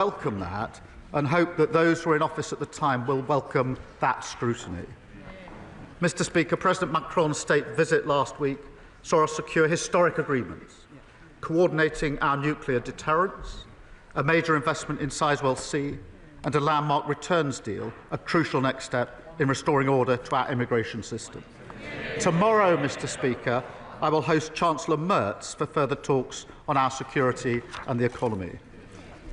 welcome that and hope that those who were in office at the time will welcome that scrutiny. Mr. Speaker, President Macron's state visit last week saw us secure historic agreements, coordinating our nuclear deterrence, a major investment in Sizewell C, and a landmark returns deal, a crucial next step in restoring order to our immigration system. Tomorrow, Mr. Speaker, I will host Chancellor Merz for further talks on our security and the economy.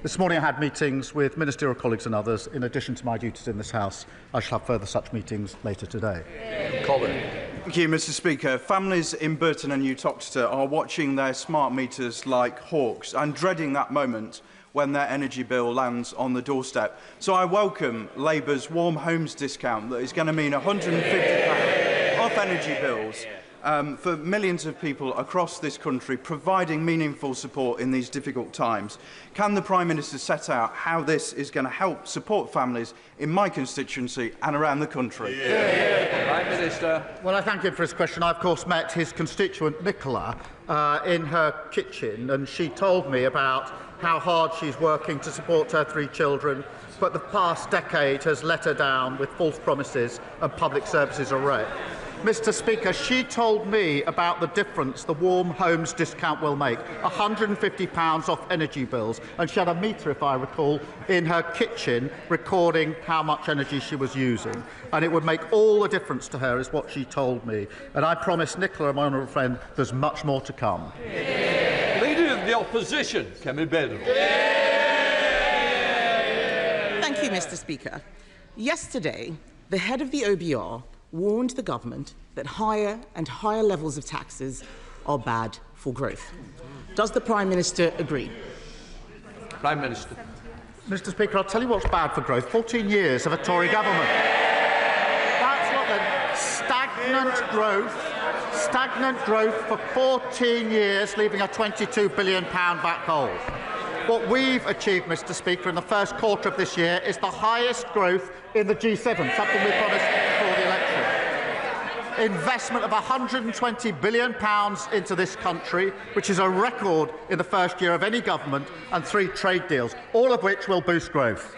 This morning I had meetings with ministerial colleagues and others. In addition to my duties in this House, I shall have further such meetings later today. Thank you, Mr. Speaker. Families in Burton and Uttoxeter are watching their smart meters like hawks and dreading that moment when their energy bill lands on the doorstep. So I welcome Labour's Warm Homes discount that is going to mean £150 off energy bills for millions of people across this country, providing meaningful support in these difficult times. Can the Prime Minister set out how this is going to help support families in my constituency and around the country? Prime Minister. Well, I thank him for his question. I, of course, met his constituent Nicola in her kitchen, and she told me about how hard she's working to support her 3 children, but the past decade has let her down with false promises and public services array. Mr. Speaker, she told me about the difference the Warm Homes discount will make, £150 off energy bills, and she had a meter, if I recall, in her kitchen recording how much energy she was using. And it would make all the difference to her, is what she told me. And I promise Nicola, my honourable friend, there's much more to come. Leader of the Opposition, Kemi Bedell. Thank you, Mr. Speaker. Yesterday, the head of the OBR warned the government that higher and higher levels of taxes are bad for growth. Does the Prime Minister agree? Prime Minister. Mr. Speaker, I'll tell you what's bad for growth. 14 years of a Tory government. That's what stagnant growth for 14 years, leaving a £22 billion black hole. What we've achieved, Mr. Speaker, in the first quarter of this year is the highest growth in the G7, something we promised before the election. Investment of £120 billion into this country, which is a record in the first year of any government, and 3 trade deals, all of which will boost growth.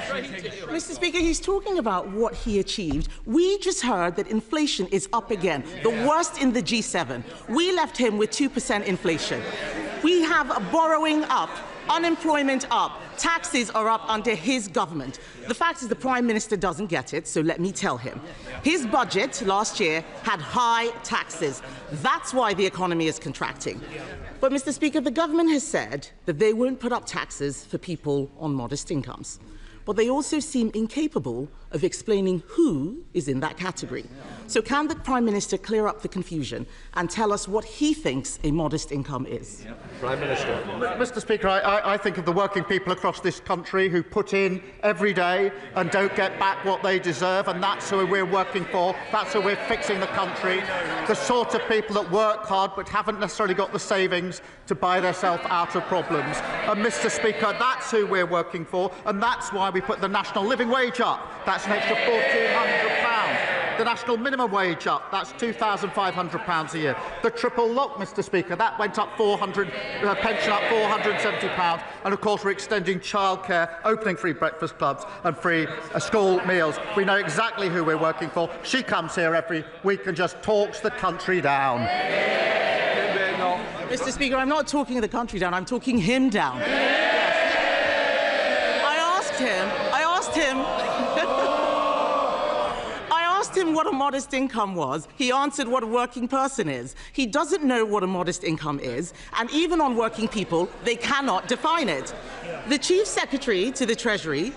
Mr. Speaker, he's talking about what he achieved. We just heard that inflation is up again, the worst in the G7. We left him with 2% inflation. We have borrowing up, unemployment up, taxes are up under his government. The fact is the Prime Minister doesn't get it, so let me tell him. His budget last year had high taxes. That's why the economy is contracting. But, Mr. Speaker, the government has said that they won't put up taxes for people on modest incomes. But they also seem incapable of explaining who is in that category. So can the Prime Minister clear up the confusion and tell us what he thinks a modest income is? Prime Minister. Mr. Speaker, I think of the working people across this country who put in every day and don't get back what they deserve, and that's who we're working for. That's who we're fixing the country. The sort of people that work hard but haven't necessarily got the savings to buy themselves out of problems. And, Mr. Speaker, that's who we're working for, and that's why we put the national living wage up. That's an extra £1,400. The national minimum wage up. That's £2,500 a year. The triple lock, Mr. Speaker, that went up pension up £470. And, of course, we're extending childcare, opening free breakfast clubs and free school meals. We know exactly who we're working for. She comes here every week and just talks the country down. Mr. Speaker, I'm not talking the country down. I'm talking him down. I asked him what a modest income was. He answered what a working person is. He doesn't know what a modest income is, and even on working people, they cannot define it. The Chief Secretary to the Treasury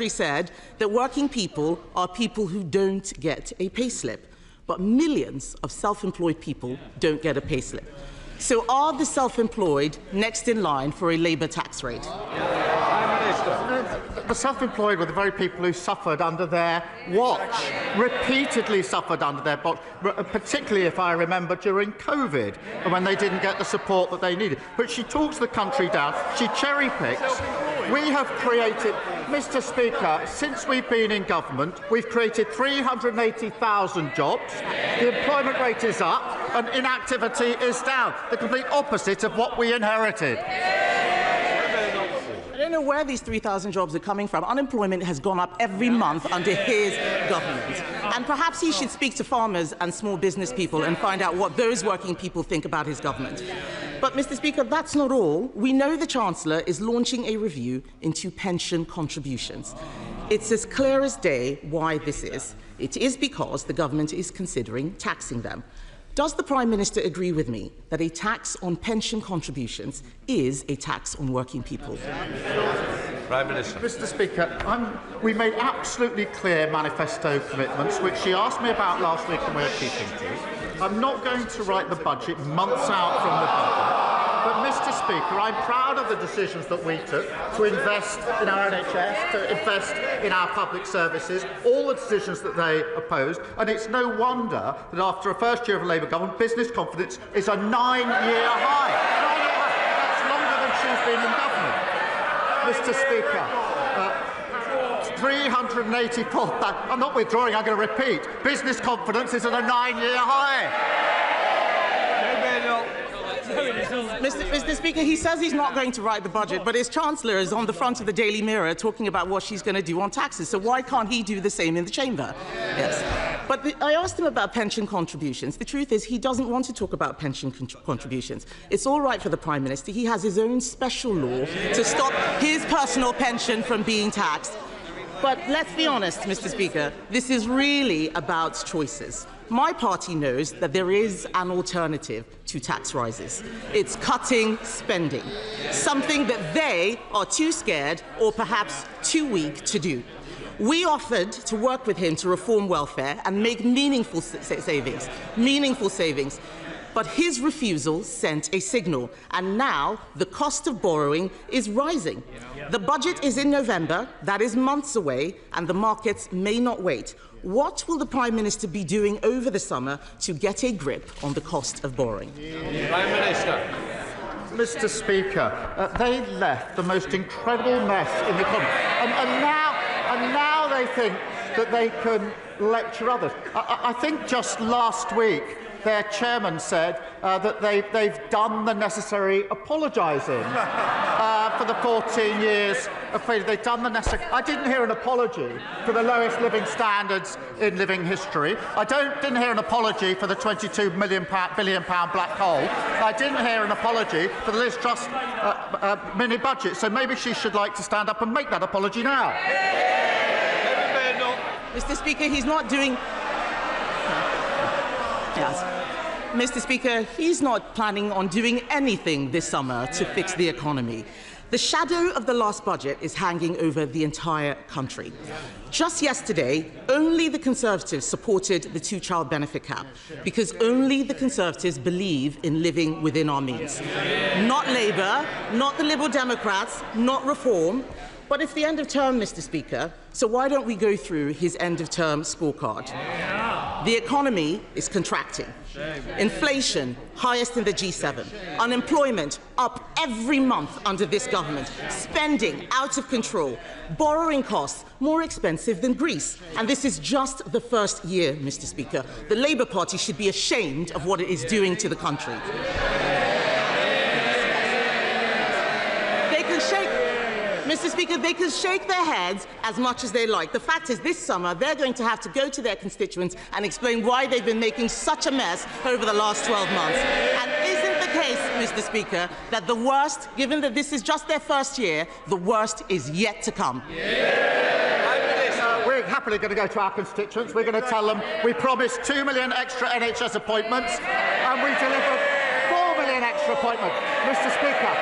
said that working people are people who don't get a payslip, but millions of self-employed people don't get a payslip. So are the self-employed next in line for a Labour tax rate? The self-employed were the very people who suffered under their watch, repeatedly suffered under their watch, particularly, if I remember, during COVID, and when they didn't get the support that they needed. But she talks the country down, she cherry-picks. We have created, Mr. Speaker, since we've been in government, we've created 380,000 jobs, the employment rate is up, and inactivity is down, the complete opposite of what we inherited. don't know where these 3,000 jobs are coming from. Unemployment has gone up every month under his government. And perhaps he should speak to farmers and small business people and find out what those working people think about his government. But, Mr. Speaker, that's not all. We know the Chancellor is launching a review into pension contributions. It's as clear as day why this is. It is because the government is considering taxing them. Does the Prime Minister agree with me that a tax on pension contributions is a tax on working people? Prime Minister. Mr. Speaker, we made absolutely clear manifesto commitments, which she asked me about last week and we're keeping to. I'm not going to write the budget months out from the budget. But, Mr. Speaker, I'm proud of the decisions that we took to invest in our NHS, to invest in our public services, all the decisions that they opposed. And it's no wonder that after a first year of a Labour government, business confidence is a 9-year high. 9-year high. That's longer than she's been in government. Mr. Speaker, 384, I'm not withdrawing, I'm going to repeat. Business confidence is at a 9-year high. Mr. Speaker, he says he's not going to write the budget, but his Chancellor is on the front of the Daily Mirror talking about what she's going to do on taxes. So why can't he do the same in the chamber? Yes. But I asked him about pension contributions. The truth is he doesn't want to talk about pension contributions. It's all right for the Prime Minister. He has his own special law to stop his personal pension from being taxed. But let's be honest, Mr. Speaker, this is really about choices. My party knows that there is an alternative to tax rises. It's cutting spending, something that they are too scared or perhaps too weak to do. We offered to work with him to reform welfare and make meaningful savings. But his refusal sent a signal, and now the cost of borrowing is rising. The budget is in November, that is months away, and the markets may not wait. What will the Prime Minister be doing over the summer to get a grip on the cost of borrowing? Prime Minister. Mr. Speaker, they left the most incredible mess in the economy, and now they think that they can lecture others. I think just last week their chairman said that they've done the necessary apologising for the 14 years of failure. They've done the necessary. I didn't hear an apology for the lowest living standards in living history. I didn't hear an apology for the £22 billion black hole. I didn't hear an apology for the Liz Truss mini budget. So maybe she should like to stand up and make that apology now. Mr. Speaker, he's not doing... Yes. Mr. Speaker, he's not planning on doing anything this summer to fix the economy. The shadow of the last budget is hanging over the entire country. Just yesterday, only the Conservatives supported the two-child benefit cap, because only the Conservatives believe in living within our means. Not Labour, not the Liberal Democrats, not Reform. But it's the end of term, Mr. Speaker, so why don't we go through his end-of-term scorecard? The economy is contracting. Inflation, highest in the G7. Unemployment, up every month under this government. Spending, out of control. Borrowing costs, more expensive than Greece. And this is just the first year, Mr. Speaker. The Labour Party should be ashamed of what it is doing to the country. Mr. Speaker, they can shake their heads as much as they like. The fact is, this summer, they're going to have to go to their constituents and explain why they've been making such a mess over the last 12 months. And isn't the case, Mr. Speaker, that the worst, given that this is just their first year, the worst is yet to come? We're happily going to go to our constituents. We're going to tell them we promised 2 million extra NHS appointments and we delivered 4 million extra appointments. Mr. Speaker,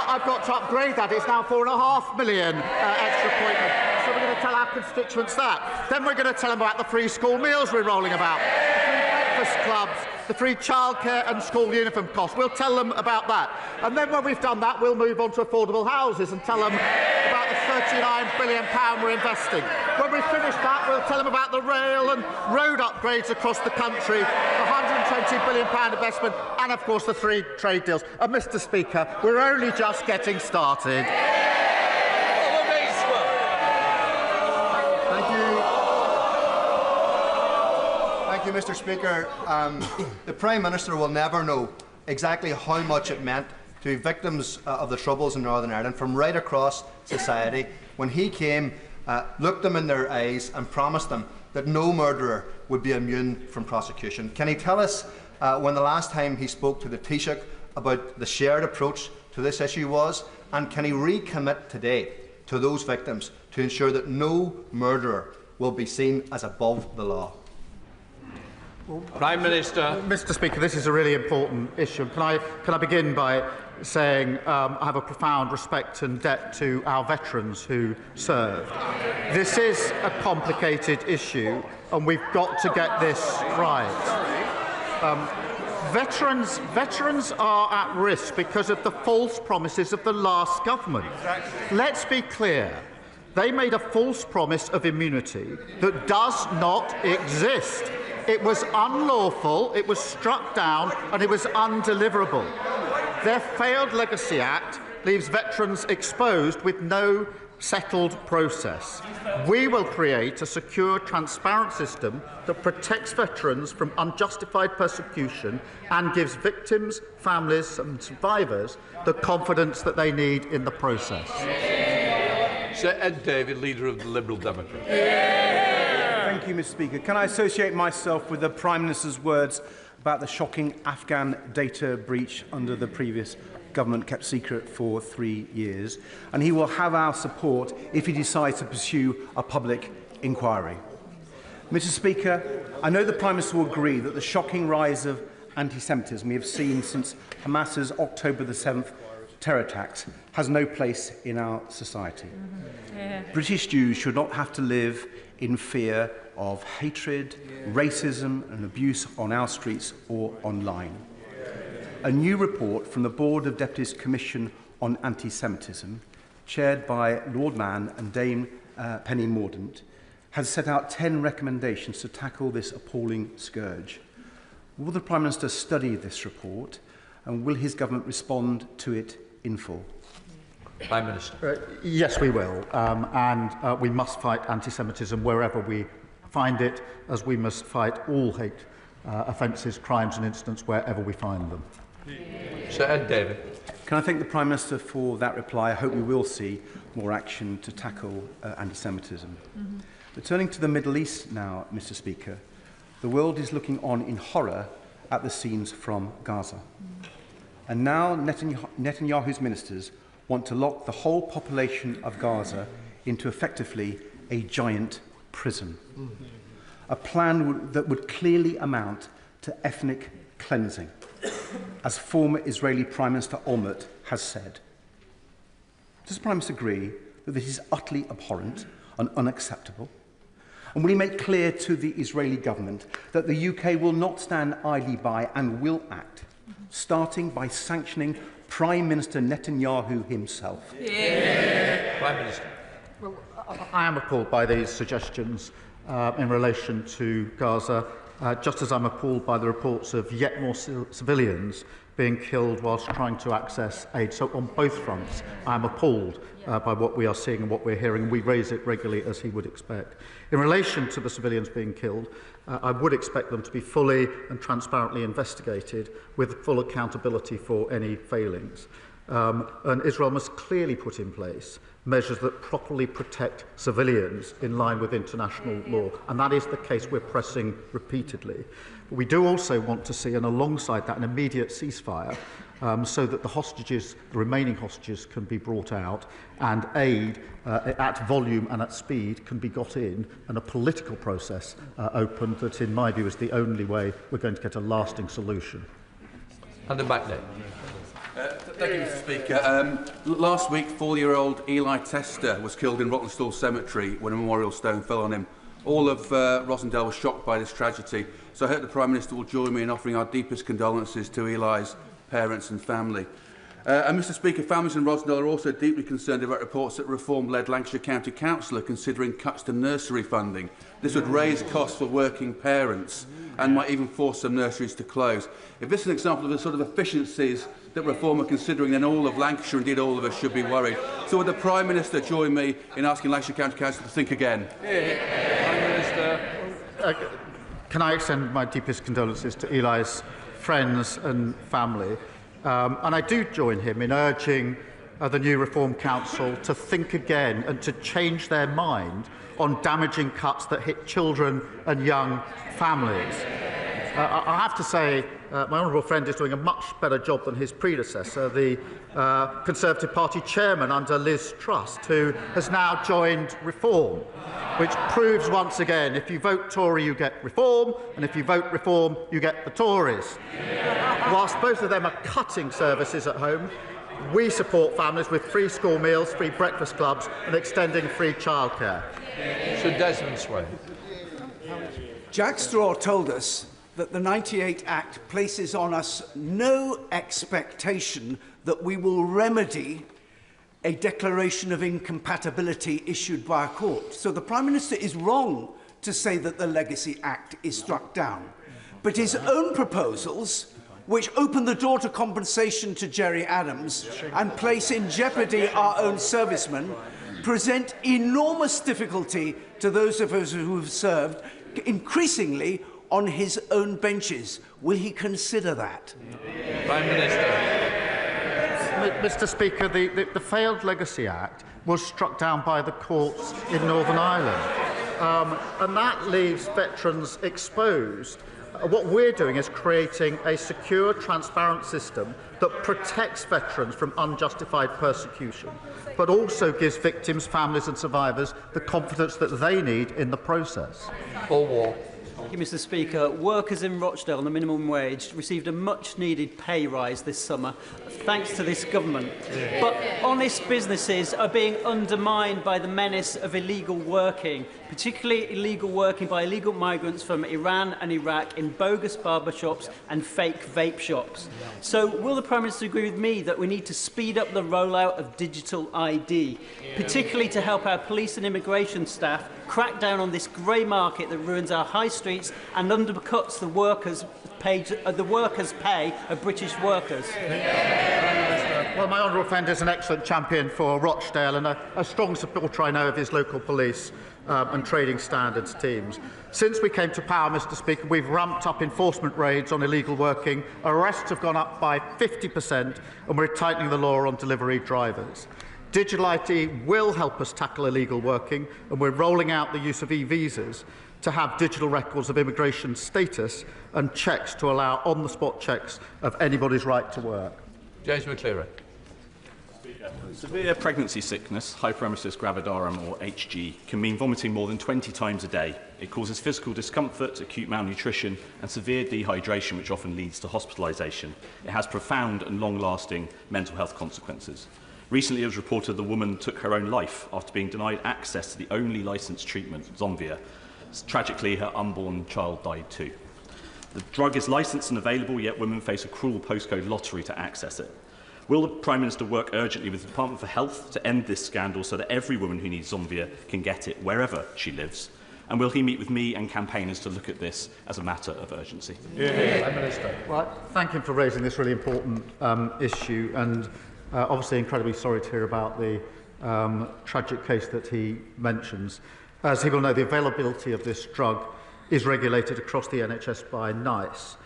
I've got to upgrade that. It's now 4.5 million extra appointments. So we're going to tell our constituents that. Then we're going to tell them about the free school meals we're rolling about, the free breakfast clubs, the free childcare and school uniform costs. We'll tell them about that. And then when we've done that, we'll move on to affordable houses and tell them about the £39 billion we're investing. When we finish that, we'll tell them about the rail and road upgrades across the country, the £120 billion investment, and, of course, the 3 trade deals. And, Mr. Speaker, we're only just getting started. Thank you, Mr. Speaker. The Prime Minister will never know exactly how much it meant to victims of the Troubles in Northern Ireland from right across society when he came, looked them in their eyes and promised them that no murderer would be immune from prosecution. Can he tell us when the last time he spoke to the Taoiseach about the shared approach to this issue was, and can he recommit today to those victims to ensure that no murderer will be seen as above the law? Prime Minister. Mr. Speaker, this is a really important issue. Can I begin by saying I have a profound respect and debt to our veterans who served. This is a complicated issue, and we've got to get this right. Veterans are at risk because of the false promises of the last government. Let's be clear. They made a false promise of immunity that does not exist. It was unlawful, it was struck down, and it was undeliverable. Their failed Legacy Act leaves veterans exposed with no settled process. We will create a secure, transparent system that protects veterans from unjustified persecution and gives victims, families and survivors the confidence that they need in the process. Sir Ed David, Leader of the Liberal Democrats. Thank you, Mr. Speaker. Can I associate myself with the Prime Minister's words about the shocking Afghan data breach under the previous government kept secret for 3 years, and he will have our support if he decides to pursue a public inquiry. Mr. Speaker, I know the Prime Minister will agree that the shocking rise of anti-Semitism we have seen since Hamas's October the 7th terror attacks has no place in our society. British Jews should not have to live in fear of hatred, racism and abuse on our streets or online. A new report from the Board of Deputies Commission on Antisemitism, chaired by Lord Mann and Dame Penny Mordaunt, has set out 10 recommendations to tackle this appalling scourge. Will the Prime Minister study this report, and will his government respond to it in full? Prime Minister. Yes, we will, and we must fight anti-Semitism wherever we find it, as we must fight all hate offences, crimes and incidents wherever we find them. Sir Ed David. Can I thank the Prime Minister for that reply? I hope we will see more action to tackle anti-Semitism. But turning to the Middle East now, Mr. Speaker, the world is looking on in horror at the scenes from Gaza. And now Netanyahu's ministers want to lock the whole population of Gaza into effectively a giant prison. A plan that would clearly amount to ethnic cleansing, as former Israeli Prime Minister Olmert has said. Does the Prime Minister agree that this is utterly abhorrent and unacceptable? And will he make clear to the Israeli government that the UK will not stand idly by and will act, starting by sanctioning Prime Minister Netanyahu himself? Prime Minister. Well, I am appalled by these suggestions in relation to Gaza, just as I'm appalled by the reports of yet more civilians being killed whilst trying to access aid. So on both fronts, I am appalled by what we are seeing and what we're hearing. We raise it regularly, as he would expect. In relation to the civilians being killed, I would expect them to be fully and transparently investigated with full accountability for any failings. And Israel must clearly put in place measures that properly protect civilians in line with international law. And that is the case we're pressing repeatedly. But we do also want to see, and alongside that, an immediate ceasefire so that the hostages, the remaining hostages, can be brought out and aid at volume and at speed can be got in, and a political process opened that, in my view, is the only way we're going to get a lasting solution. And the back there. Thank you, Mr. Speaker. Last week, 4-year-old Eli Tester was killed in Rottenstall Cemetery when a memorial stone fell on him. All of Rossendale was shocked by this tragedy, so I hope the Prime Minister will join me in offering our deepest condolences to Eli's parents and family. And Mr. Speaker, families in Rossendale are also deeply concerned about reports that Reform-led Lancashire County Council are considering cuts to nursery funding. This would raise costs for working parents and might even force some nurseries to close. If this is an example of the sort of efficiencies that Reform are considering, then all of Lancashire, indeed all of us, should be worried. So would the Prime Minister join me in asking Lancashire County Council to think again? Prime Minister. Can I extend my deepest condolences to Eli's friends and family? And I do join him in urging the new Reform Council to think again and to change their mind on damaging cuts that hit children and young families. I have to say, my honourable friend is doing a much better job than his predecessor, the Conservative Party chairman under Liz Truss, who has now joined Reform, which proves once again, if you vote Tory, you get Reform, and if you vote Reform, you get the Tories. Whilst both of them are cutting services at home, we support families with free school meals, free breakfast clubs, and extending free childcare. Sir Desmond Swayne. Jack Straw told us that the 98 Act places on us no expectation that we will remedy a declaration of incompatibility issued by a court. So the Prime Minister is wrong to say that the Legacy Act is struck down. But his own proposals, which open the door to compensation to Gerry Adams and place in jeopardy our own servicemen, present enormous difficulty to those of us who have served, increasingly on his own benches. Will he consider that? Prime Minister. Mr. Speaker, the failed Legacy Act was struck down by the courts in Northern Ireland, and that leaves veterans exposed. What we're doing is creating a secure, transparent system that protects veterans from unjustified persecution, but also gives victims, families and survivors the confidence that they need in the process. Paul Wall. Thank you, Mr. Speaker. Workers in Rochdale on the minimum wage received a much-needed pay rise this summer, thanks to this government. But honest businesses are being undermined by the menace of illegal working, particularly illegal working by illegal migrants from Iran and Iraq in bogus barbershops and fake vape shops. So will the Prime Minister agree with me that we need to speed up the rollout of digital ID, particularly to help our police and immigration staff crack down on this grey market that ruins our high streets and undercuts the workers' pay of British workers? Well, my honourable friend is an excellent champion for Rochdale and a strong supporter, I know, of his local police and trading standards teams. Since we came to power, Mr. Speaker, we've ramped up enforcement raids on illegal working. Arrests have gone up by 50%, and we're tightening the law on delivery drivers. Digital ID will help us tackle illegal working, and we're rolling out the use of e-visas to have digital records of immigration status and checks to allow on-the-spot checks of anybody's right to work. James McCleary. Severe pregnancy sickness, hyperemesis gravidarum or HG, can mean vomiting more than 20 times a day. It causes physical discomfort, acute malnutrition and severe dehydration, which often leads to hospitalisation. It has profound and long-lasting mental health consequences. Recently, it was reported the woman took her own life after being denied access to the only licensed treatment, Zomvia. Tragically, her unborn child died too. The drug is licensed and available, yet women face a cruel postcode lottery to access it. Will the Prime Minister work urgently with the Department for Health to end this scandal so that every woman who needs Zomvia can get it wherever she lives? And will he meet with me and campaigners to look at this as a matter of urgency? Prime Minister. Well, thank him for raising this really important issue, and obviously incredibly sorry to hear about the tragic case that he mentions. As he will know, the availability of this drug is regulated across the NHS by NICE,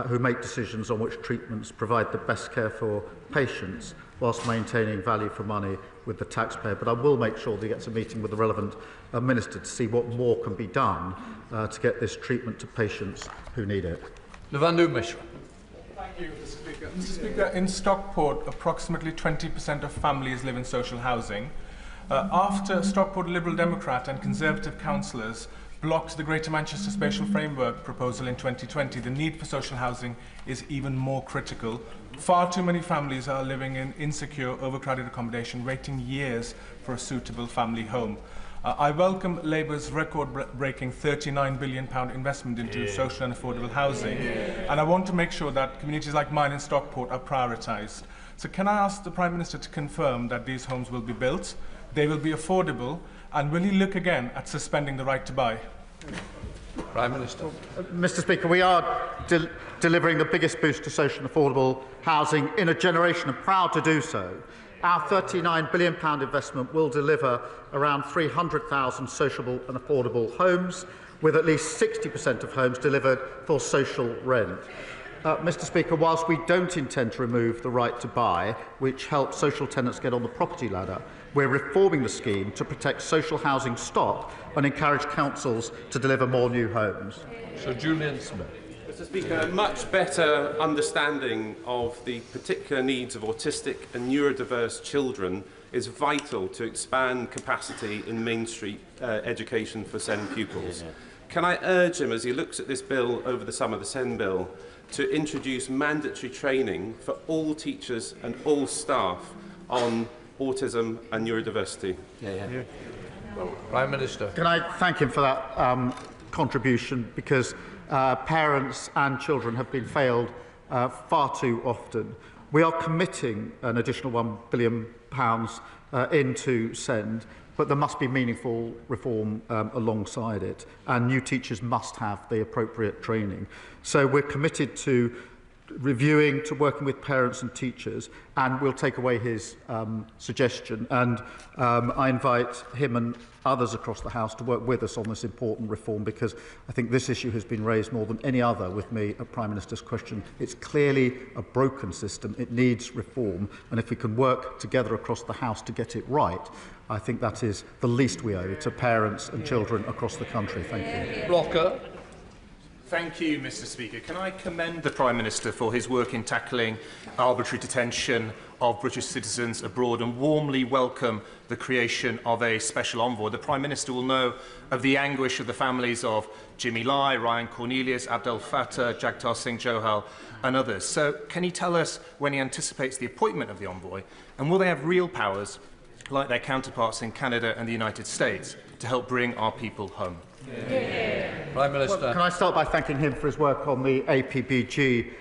who make decisions on which treatments provide the best care for patients whilst maintaining value for money with the taxpayer. But I will make sure that he gets a meeting with the relevant minister to see what more can be done to get this treatment to patients who need it. Navandu Mishra. Thank you, Mr. Speaker. Mr. Speaker, in Stockport, approximately 20% of families live in social housing. After Stockport Liberal Democrat and Conservative councillors blocked the Greater Manchester Spatial Framework proposal in 2020, the need for social housing is even more critical. Far too many families are living in insecure, overcrowded accommodation, waiting years for a suitable family home. I welcome Labour's record-breaking £39 billion investment into social and affordable housing, and I want to make sure that communities like mine in Stockport are prioritised. So can I ask the Prime Minister to confirm that these homes will be built, they will be affordable, and will he look again at suspending the right to buy? Prime Minister. Mr. Speaker, we are delivering the biggest boost to social and affordable housing in a generation, and proud to do so. Our £39 billion investment will deliver around 300,000 sociable and affordable homes, with at least 60% of homes delivered for social rent. Mr. Speaker, whilst we don't intend to remove the right to buy, which helps social tenants get on the property ladder, we're reforming the scheme to protect social housing stock and encourage councils to deliver more new homes. Sir Julian Smith. Mr. Speaker, a much better understanding of the particular needs of autistic and neurodiverse children is vital to expand capacity in mainstream education for SEND pupils. Can I urge him, as he looks at this bill over the summer, the SEND bill, to introduce mandatory training for all teachers and all staff on autism and neurodiversity? Prime Minister. Can I thank him for that contribution, because parents and children have been failed far too often. We are committing an additional £1 billion into SEND, but there must be meaningful reform alongside it, and new teachers must have the appropriate training. So we're committed to reviewing, to working with parents and teachers, and we'll take away his suggestion. And I invite him and others across the House to work with us on this important reform, because I think this issue has been raised more than any other with me at Prime Minister's question. It's clearly a broken system. It needs reform, and if we can work together across the House to get it right, I think that is the least we owe to parents and children across the country. Thank you. Blocker. Thank you, Mr. Speaker. Can I commend the Prime Minister for his work in tackling arbitrary detention of British citizens abroad and warmly welcome the creation of a special envoy. The Prime Minister will know of the anguish of the families of Jimmy Lai, Ryan Cornelius, Abdel Fattah, Jagtar Singh Johal and others. So can he tell us when he anticipates the appointment of the envoy, and will they have real powers like their counterparts in Canada and the United States to help bring our people home? Prime Minister. Well, can I start by thanking him for his work on the APBG,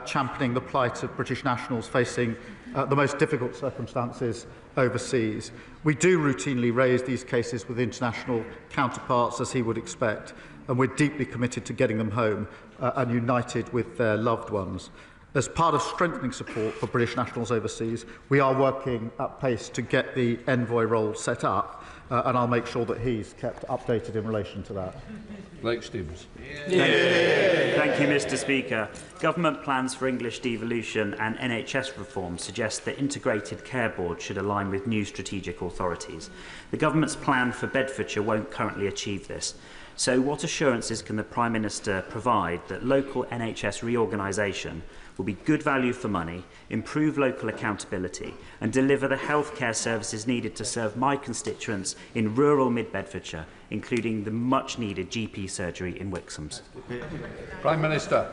championing the plight of British nationals facing the most difficult circumstances overseas. We do routinely raise these cases with international counterparts, as he would expect, and we're deeply committed to getting them home and united with their loved ones. As part of strengthening support for British nationals overseas, we are working at pace to get the envoy role set up, and I'll make sure that he's kept updated in relation to that. Blake Stevens. Thank you, Mr. Speaker. Government plans for English devolution and NHS reform suggest that integrated care boards should align with new strategic authorities. The government's plan for Bedfordshire won't currently achieve this. So what assurances can the Prime Minister provide that local NHS reorganisation will be good value for money, improve local accountability and deliver the healthcare services needed to serve my constituents in rural mid-Bedfordshire, including the much-needed GP surgery in Wixhams? Prime Minister.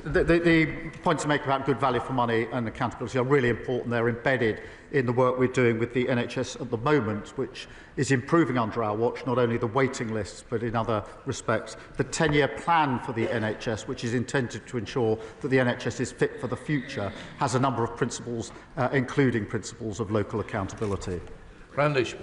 The points to make about good value for money and accountability are really important. They're embedded in the work we're doing with the NHS at the moment, which is improving under our watch, not only the waiting lists, but in other respects. The 10-year plan for the NHS, which is intended to ensure that the NHS is fit for the future, has a number of principles, including principles of local accountability. Brandish.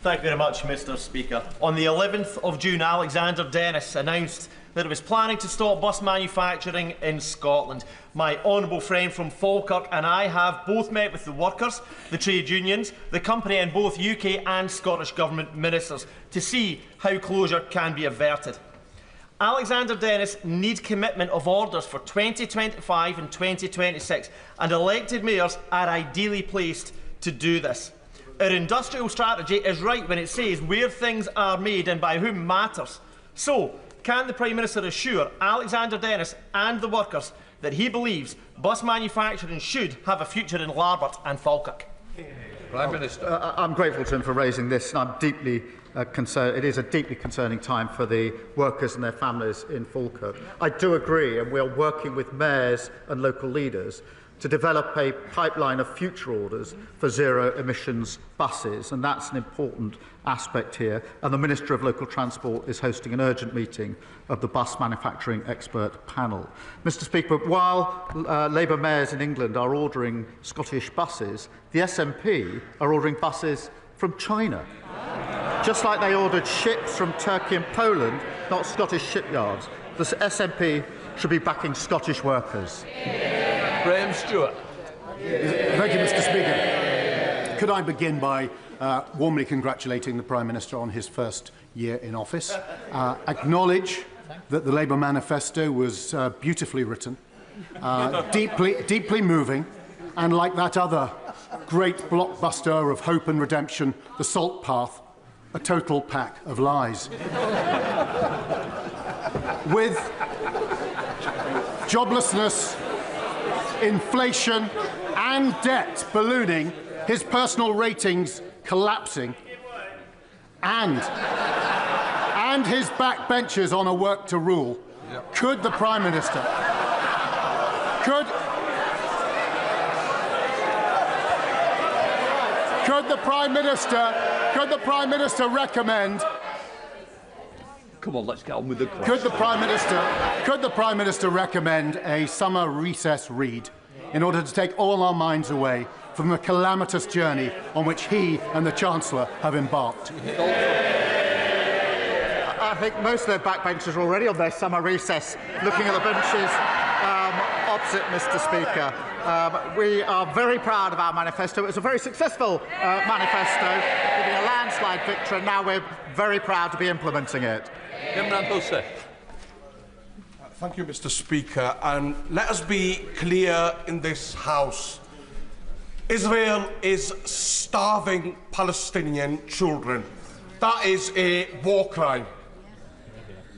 Thank you very much, Mr. Speaker. On the 11th of June, Alexander Dennis announced that it was planning to stop bus manufacturing in Scotland. My honourable friend from Falkirk and I have both met with the workers, the trade unions, the company and both UK and Scottish Government ministers to see how closure can be averted. Alexander Dennis needs commitment of orders for 2025 and 2026, and elected mayors are ideally placed to do this. Our industrial strategy is right when it says where things are made and by whom matters. So, can the Prime Minister assure Alexander Dennis and the workers that he believes bus manufacturing should have a future in Larbert and Falkirk? Prime Minister. I'm grateful to him for raising this, and I'm deeply concerned. It is a deeply concerning time for the workers and their families in Falkirk. I do agree, and we are working with mayors and local leaders to develop a pipeline of future orders for zero-emissions buses, and that's an important aspect here. And the Minister of Local Transport is hosting an urgent meeting of the bus manufacturing expert panel. Mr. Speaker, while Labour mayors in England are ordering Scottish buses, the SNP are ordering buses from China, just like they ordered ships from Turkey and Poland, not Scottish shipyards. The SNP should be backing Scottish workers. Graham Stewart. Thank you, Mr. Speaker. Could I begin by warmly congratulating the Prime Minister on his first year in office, acknowledge that the Labour manifesto was beautifully written, deeply moving, and like that other great blockbuster of hope and redemption, The Salt Path, a total pack of lies. With joblessness, inflation and debt ballooning, his personal ratings collapsing, and his backbenchers on a work to rule, could the Prime Minister recommend? Come on, let's get on with the question. Could the Prime Minister recommend a summer recess read in order to take all our minds away from the calamitous journey on which he and the Chancellor have embarked? I think most of the backbenchers are already on their summer recess, looking at the benches opposite, Mr. Speaker. We are very proud of our manifesto. It was a very successful manifesto, giving a landslide victory, and now we're very proud to be implementing it. Thank you, Mr. Speaker. And let us be clear in this House. Israel is starving Palestinian children. That is a war crime.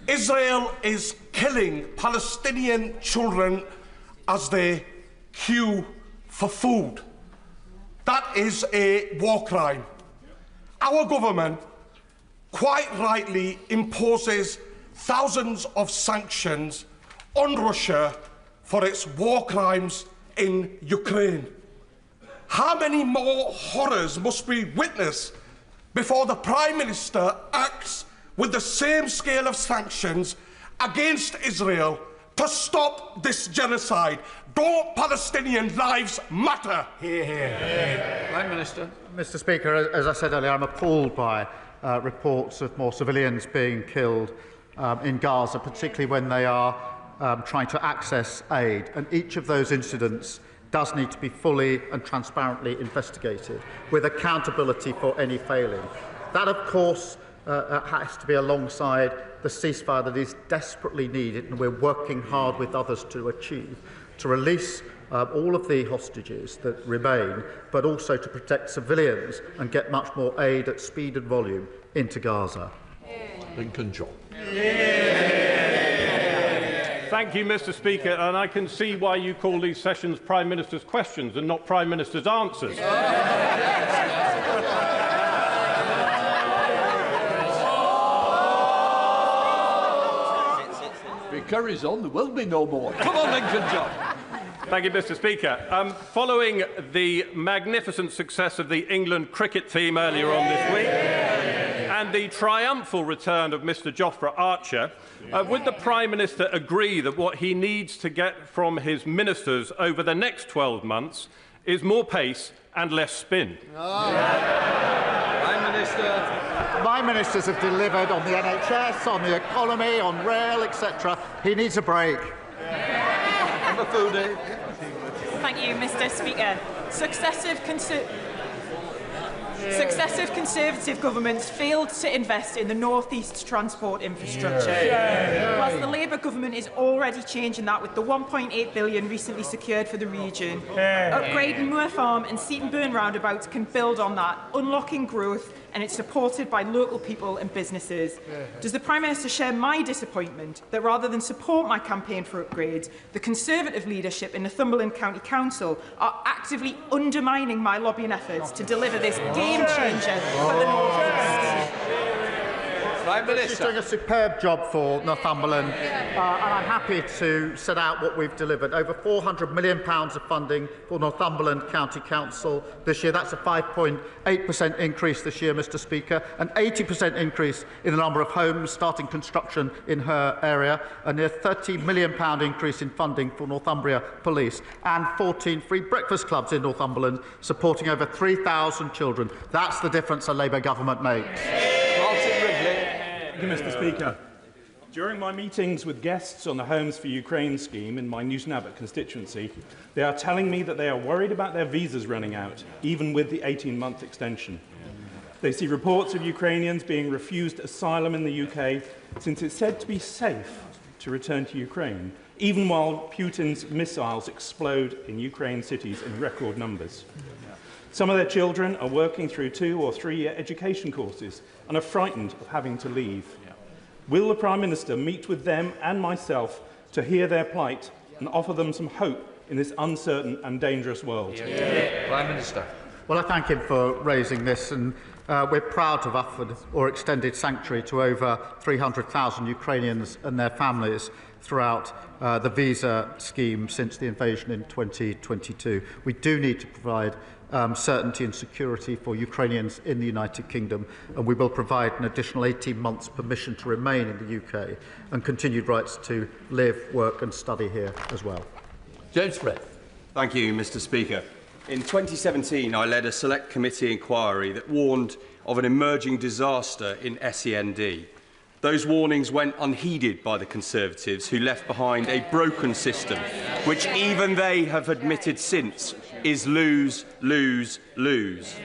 Israel is killing Palestinian children as they queue for food. That is a war crime. Our government quite rightly imposes thousands of sanctions on Russia for its war crimes in Ukraine. How many more horrors must we witness before the Prime Minister acts with the same scale of sanctions against Israel to stop this genocide? Don't Palestinian lives matter? Hear, hear. Prime Minister. Mr. Speaker, as I said earlier, I'm appalled by reports of more civilians being killed in Gaza, particularly when they are trying to access aid. And each of those incidents does need to be fully and transparently investigated, with accountability for any failing. That, of course, has to be alongside the ceasefire that is desperately needed, and we're working hard with others to achieve, to release all of the hostages that remain, but also to protect civilians and get much more aid at speed and volume into Gaza. Lincoln John. Thank you, Mr. Speaker, and I can see why you call these sessions Prime Minister's questions and not Prime Minister's answers. If he carries on, there will be no more. Come on, Lincoln John. Thank you, Mr. Speaker. Following the magnificent success of the England cricket team earlier on this week, and the triumphal return of Mr. Jofra Archer, would the Prime Minister agree that what he needs to get from his ministers over the next 12 months is more pace and less spin? Prime Minister. My ministers have delivered on the NHS, on the economy, on rail, etc. He needs a break. Thank you, Mr. Speaker. Successive Conservative governments failed to invest in the North East's transport infrastructure, whilst the Labour government is already changing that with the £1.8 billion recently secured for the region. Upgrading Moor Farm and Seatonburn roundabouts can build on that, unlocking growth, and it's supported by local people and businesses. Does the Prime Minister share my disappointment that rather than support my campaign for upgrades, the Conservative leadership in Northumberland County Council are actively undermining my lobbying efforts to deliver this game changer for the North East? Prime Minister. She's doing a superb job for Northumberland, and I'm happy to set out what we've delivered. Over £400 million of funding for Northumberland County Council this year. That's a 5.8% increase this year, Mr. Speaker, an 80% increase in the number of homes starting construction in her area, a near £30 million increase in funding for Northumbria Police, and 14 free breakfast clubs in Northumberland, supporting over 3,000 children. That's the difference a Labour government makes. Thank you, Mr. Speaker. During my meetings with guests on the Homes for Ukraine scheme in my Newton Abbot constituency, they are telling me that they are worried about their visas running out, even with the 18-month extension. They see reports of Ukrainians being refused asylum in the UK since it's said to be safe to return to Ukraine, even while Putin's missiles explode in Ukraine cities in record numbers. Some of their children are working through 2- or 3-year education courses and are frightened of having to leave. Will the Prime Minister meet with them and myself to hear their plight and offer them some hope in this uncertain and dangerous world? Prime Minister. Well, I thank him for raising this, and we're proud to have offered or extended sanctuary to over 300,000 Ukrainians and their families throughout the visa scheme since the invasion in 2022. We do need to provide certainty and security for Ukrainians in the United Kingdom, and we will provide an additional 18 months permission to remain in the UK and continued rights to live, work and study here as well. James Frith. Thank you, Mr. Speaker. In 2017, I led a select committee inquiry that warned of an emerging disaster in SEND. Those warnings went unheeded by the Conservatives, who left behind a broken system, which even they have admitted since is lose, lose, lose.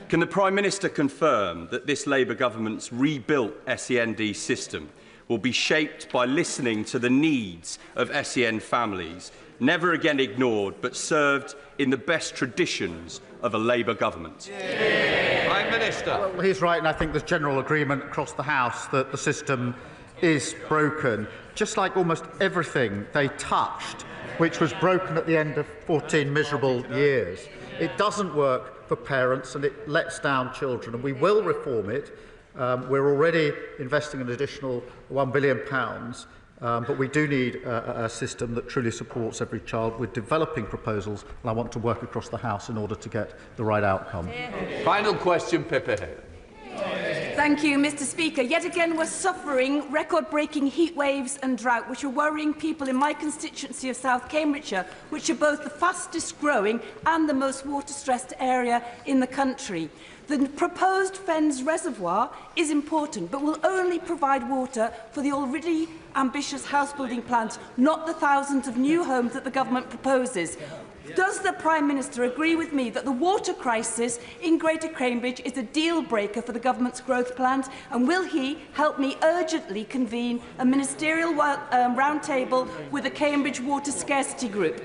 Can the Prime Minister confirm that this Labour government's rebuilt SEND system will be shaped by listening to the needs of SEN families, never again ignored, but served in the best traditions of a Labour government? Prime Minister. Well, he's right, and I think there's general agreement across the House that the system is broken, just like almost everything they touched, which was broken at the end of 14 miserable years. It doesn't work for parents, and it lets down children, and we will reform it. We're already investing an additional £1 billion, but we do need a system that truly supports every child. We're developing proposals, and I want to work across the House in order to get the right outcome. Final question, Pepe. Thank you, Mr. Speaker. Yet again, we're suffering record-breaking heat waves and drought, which are worrying people in my constituency of South Cambridgeshire, which are both the fastest-growing and the most water-stressed area in the country. The proposed Fens Reservoir is important, but will only provide water for the already ambitious house-building plans, not the thousands of new homes that the government proposes. Does the Prime Minister agree with me that the water crisis in Greater Cambridge is a deal-breaker for the government's growth plans, and will he help me urgently convene a ministerial roundtable with the Cambridge Water Scarcity Group?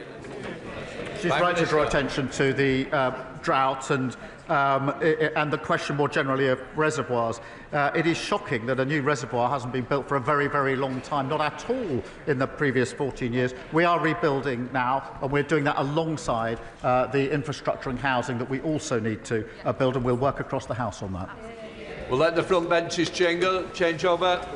She's right to draw attention to the drought and the question more generally of reservoirs. It is shocking that a new reservoir hasn't been built for a very, very long time, not at all in the previous 14 years. We are rebuilding now, and we're doing that alongside the infrastructure and housing that we also need to build, and we'll work across the House on that. We'll let the front benches change over.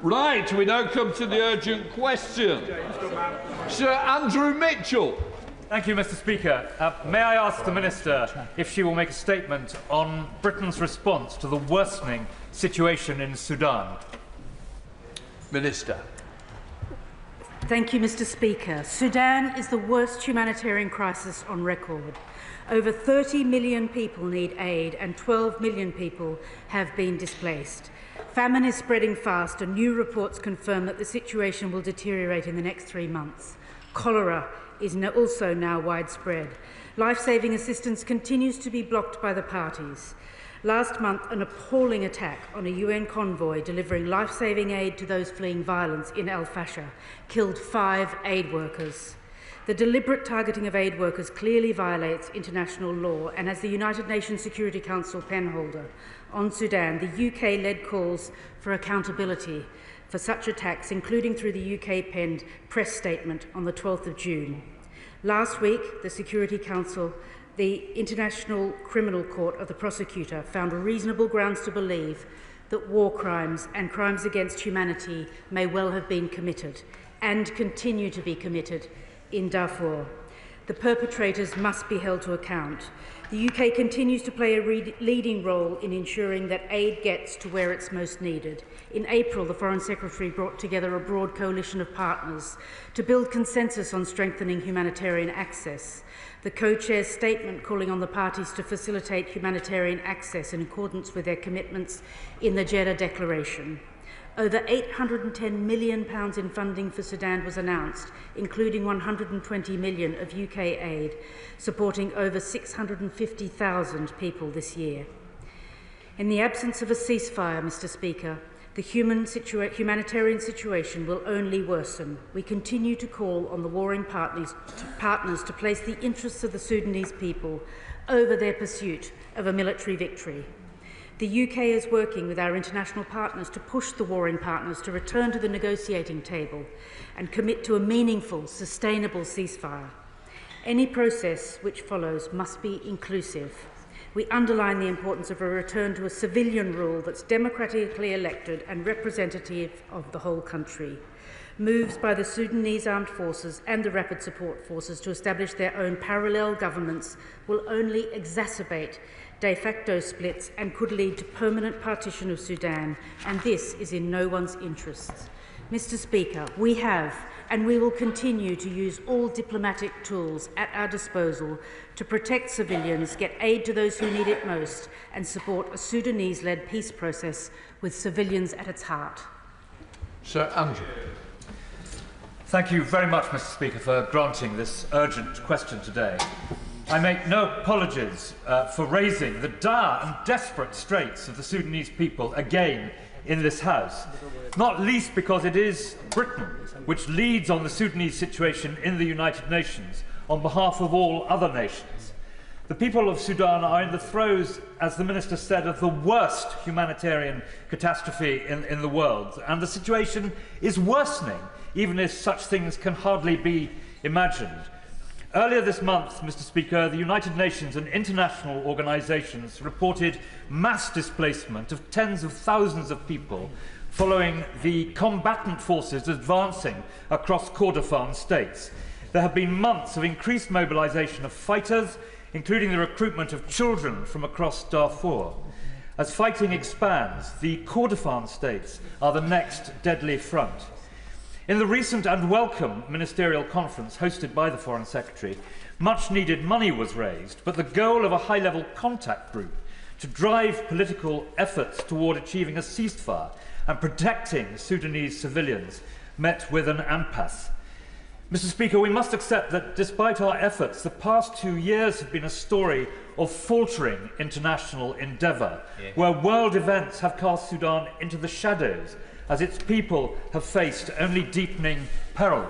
Right, we now come to the urgent question. Sir Andrew Mitchell. Thank you, Mr. Speaker. May I ask the Minister if she will make a statement on Britain's response to the worsening situation in Sudan? Minister. Thank you, Mr. Speaker. Sudan is the worst humanitarian crisis on record. Over 30 million people need aid and 12 million people have been displaced. Famine is spreading fast, and new reports confirm that the situation will deteriorate in the next 3 months. Cholera is also now widespread. Life-saving assistance continues to be blocked by the parties. Last month, an appalling attack on a UN convoy delivering life-saving aid to those fleeing violence in El Fasher killed 5 aid workers. The deliberate targeting of aid workers clearly violates international law, and as the United Nations Security Council penholder on Sudan, the UK led calls for accountability for such attacks, including through the UK-penned press statement on the 12th of June. Last week, the Security Council, the International Criminal Court of the Prosecutor, found reasonable grounds to believe that war crimes and crimes against humanity may well have been committed and continue to be committed in Darfur. The perpetrators must be held to account. The UK continues to play a leading role in ensuring that aid gets to where it's most needed. In April, the Foreign Secretary brought together a broad coalition of partners to build consensus on strengthening humanitarian access. The co-chair's statement calling on the parties to facilitate humanitarian access in accordance with their commitments in the Jeddah Declaration. Over £810 million in funding for Sudan was announced, including £120 million of UK aid, supporting over 650,000 people this year. In the absence of a ceasefire, Mr. Speaker, the humanitarian situation will only worsen. We continue to call on the warring partners to place the interests of the Sudanese people over their pursuit of a military victory. The UK is working with our international partners to push the warring partners to return to the negotiating table and commit to a meaningful, sustainable ceasefire. Any process which follows must be inclusive. We underline the importance of a return to a civilian rule that's democratically elected and representative of the whole country. Moves by the Sudanese Armed Forces and the Rapid Support Forces to establish their own parallel governments will only exacerbate de facto splits and could lead to permanent partition of Sudan, and this is in no one's interests. Mr. Speaker, we have and we will continue to use all diplomatic tools at our disposal to protect civilians, get aid to those who need it most, and support a Sudanese-led peace process with civilians at its heart. Sir Andrew. Thank you very much, Mr. Speaker, for granting this urgent question today. I make no apologies for raising the dire and desperate straits of the Sudanese people again in this House, not least because it is Britain which leads on the Sudanese situation in the United Nations on behalf of all other nations. The people of Sudan are in the throes, as the Minister said, of the worst humanitarian catastrophe in the world, and the situation is worsening, even if such things can hardly be imagined. Earlier this month, Mr. Speaker, the United Nations and international organisations reported mass displacement of tens of thousands of people following the combatant forces advancing across Kordofan states. There have been months of increased mobilisation of fighters, including the recruitment of children from across Darfur. As fighting expands, the Kordofan states are the next deadly front. In the recent and welcome ministerial conference hosted by the Foreign Secretary, much needed money was raised, but the goal of a high-level contact group to drive political efforts toward achieving a ceasefire and protecting Sudanese civilians met with an impasse. Mr. Speaker, we must accept that despite our efforts, the past 2 years have been a story of faltering international endeavour, where world events have cast Sudan into the shadows as its people have faced only deepening peril.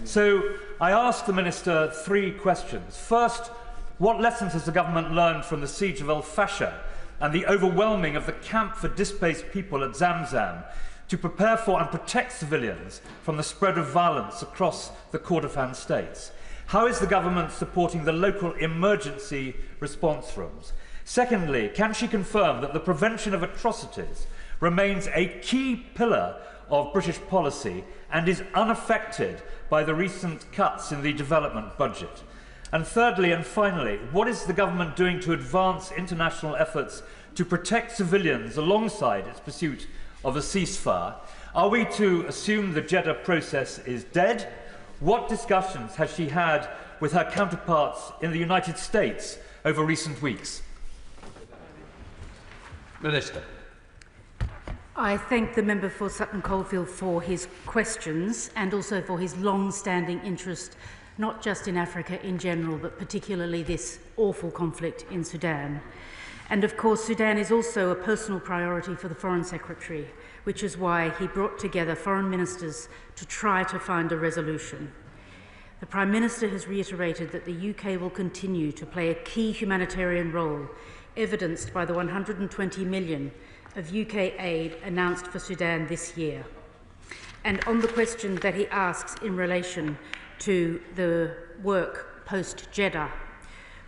So I ask the Minister 3 questions. First, what lessons has the government learned from the siege of El Fasher and the overwhelming of the camp for displaced people at Zamzam to prepare for and protect civilians from the spread of violence across the Kordofan states? How is the government supporting the local emergency response rooms? Secondly, can she confirm that the prevention of atrocities remains a key pillar of British policy and is unaffected by the recent cuts in the development budget? And thirdly and finally, what is the government doing to advance international efforts to protect civilians alongside its pursuit of a ceasefire? Are we to assume the Jeddah process is dead? What discussions has she had with her counterparts in the United States over recent weeks? Minister. I thank the member for Sutton Coldfield for his questions and also for his long-standing interest, not just in Africa in general, but particularly this awful conflict in Sudan. And of course, Sudan is also a personal priority for the Foreign Secretary, which is why he brought together foreign ministers to try to find a resolution. The Prime Minister has reiterated that the UK will continue to play a key humanitarian role, evidenced by the 120 million of UK aid announced for Sudan this year. And on the question that he asks in relation to the work post-Jeddah,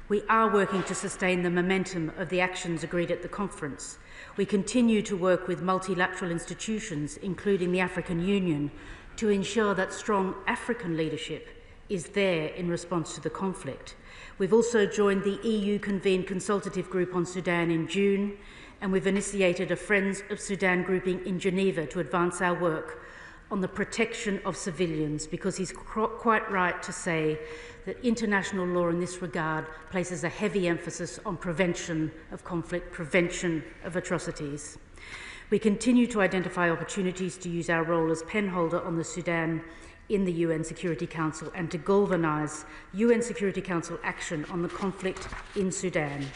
we are working to sustain the momentum of the actions agreed at the conference. We continue to work with multilateral institutions, including the African Union, to ensure that strong African leadership is there in response to the conflict. We've also joined the EU-convened consultative group on Sudan in June, and we've initiated a Friends of Sudan grouping in Geneva to advance our work on the protection of civilians, because he's quite right to say that international law in this regard places a heavy emphasis on prevention of conflict, prevention of atrocities. We continue to identify opportunities to use our role as penholder on the Sudan in the UN Security Council and to galvanise UN Security Council action on the conflict in Sudan.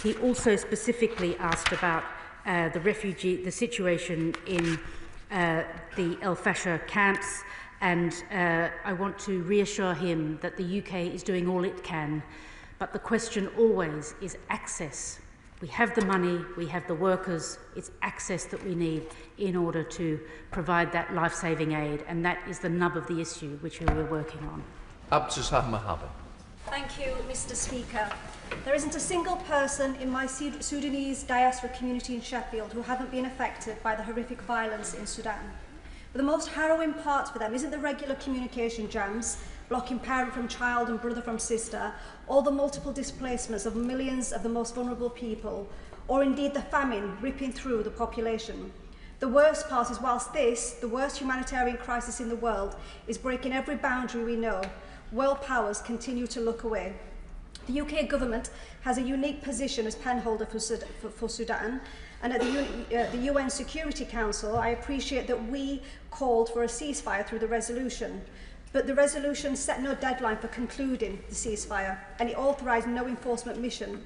He also specifically asked about the situation in the El Fasher camps, and I want to reassure him that the UK is doing all it can, but the question always is access. We have the money, we have the workers, it's access that we need in order to provide that life-saving aid, and that is the nub of the issue which we were working on. Thank you, Mr. Speaker. There isn't a single person in my Sudanese diaspora community in Sheffield who haven't been affected by the horrific violence in Sudan. But the most harrowing part for them isn't the regular communication jams, blocking parent from child and brother from sister, or the multiple displacements of millions of the most vulnerable people, or indeed the famine ripping through the population. The worst part is, whilst this, the worst humanitarian crisis in the world, is breaking every boundary we know, world powers continue to look away. The UK government has a unique position as penholder for Sudan, and at the UN Security Council, I appreciate that we called for a ceasefire through the resolution, but the resolution set no deadline for concluding the ceasefire, and it authorised no enforcement mission.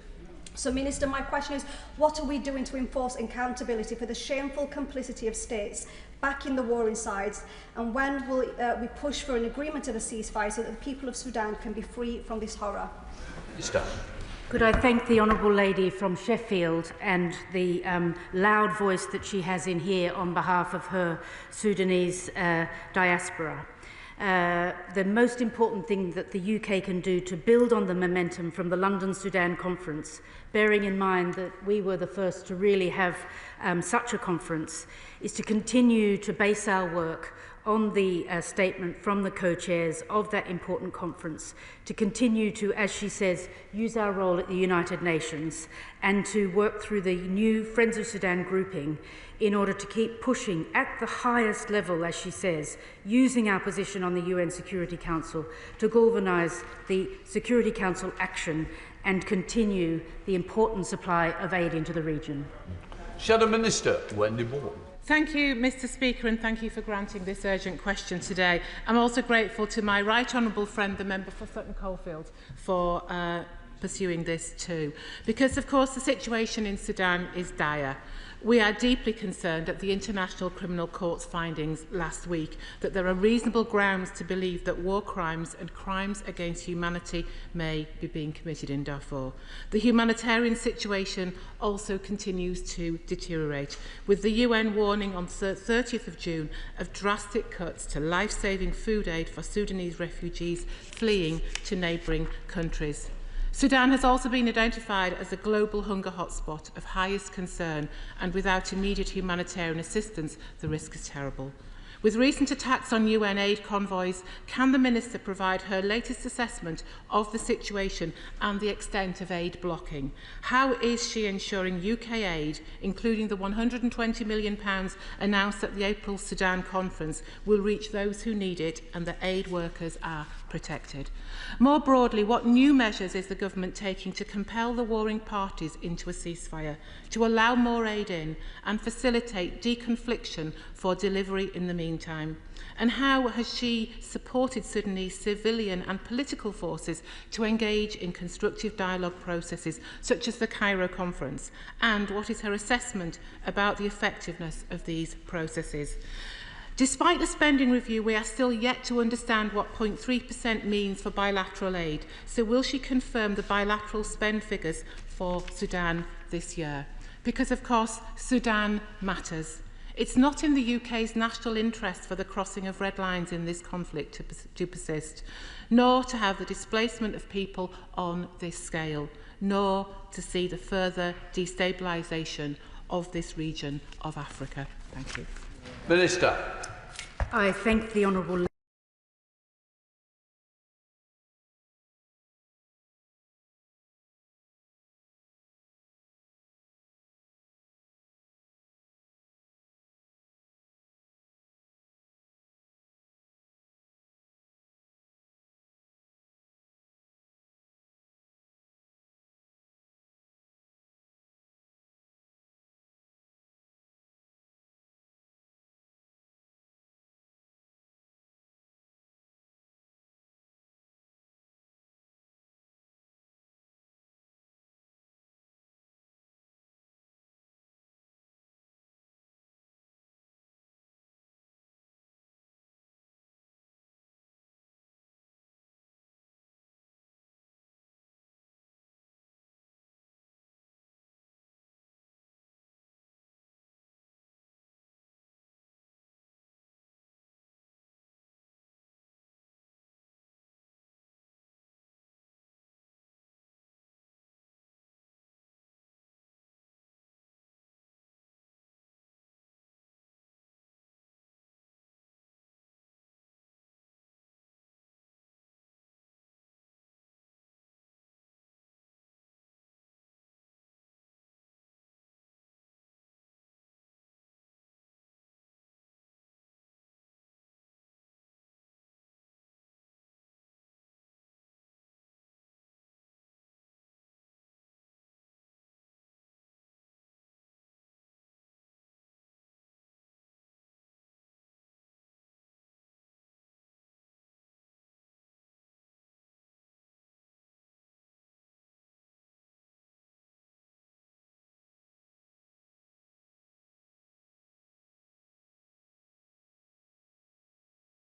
So, Minister, my question is, what are we doing to enforce accountability for the shameful complicity of states backing the warring sides, and when will we push for an agreement of a ceasefire so that the people of Sudan can be free from this horror? Could I thank the Honourable Lady from Sheffield and the loud voice that she has in here on behalf of her Sudanese diaspora. The most important thing that the UK can do to build on the momentum from the London Sudan conference, bearing in mind that we were the first to really have such a conference, is to continue to base our work on the statement from the co-chairs of that important conference, to continue to, as she says, use our role at the United Nations and to work through the new Friends of Sudan grouping in order to keep pushing at the highest level, as she says, using our position on the UN Security Council to galvanise the Security Council action and continue the important supply of aid into the region. Shadow Minister Wendy Moore. Thank you, Mr. Speaker, and thank you for granting this urgent question today. I'm also grateful to my right honourable friend, the member for Sutton Coldfield, for pursuing this too. Because, of course, the situation in Sudan is dire. We are deeply concerned at the International Criminal Court's findings last week that there are reasonable grounds to believe that war crimes and crimes against humanity may be being committed in Darfur. The humanitarian situation also continues to deteriorate, with the UN warning on 30th of June of drastic cuts to life-saving food aid for Sudanese refugees fleeing to neighbouring countries. Sudan has also been identified as a global hunger hotspot of highest concern, and without immediate humanitarian assistance, the risk is terrible. With recent attacks on UN aid convoys, can the Minister provide her latest assessment of the situation and the extent of aid blocking? How is she ensuring UK aid, including the £120 million announced at the April Sudan conference, will reach those who need it and that aid workers are protected? More broadly, what new measures is the government taking to compel the warring parties into a ceasefire, to allow more aid in and facilitate deconfliction for delivery in the meantime? And how has she supported Sudanese civilian and political forces to engage in constructive dialogue processes such as the Cairo conference? And what is her assessment about the effectiveness of these processes? Despite the spending review, we are still yet to understand what 0.3% means for bilateral aid. So will she confirm the bilateral spend figures for Sudan this year? Because, of course, Sudan matters. It's not in the UK's national interest for the crossing of red lines in this conflict to persist, nor to have the displacement of people on this scale, nor to see the further destabilisation of this region of Africa. Thank you. Minister. I thank the honourable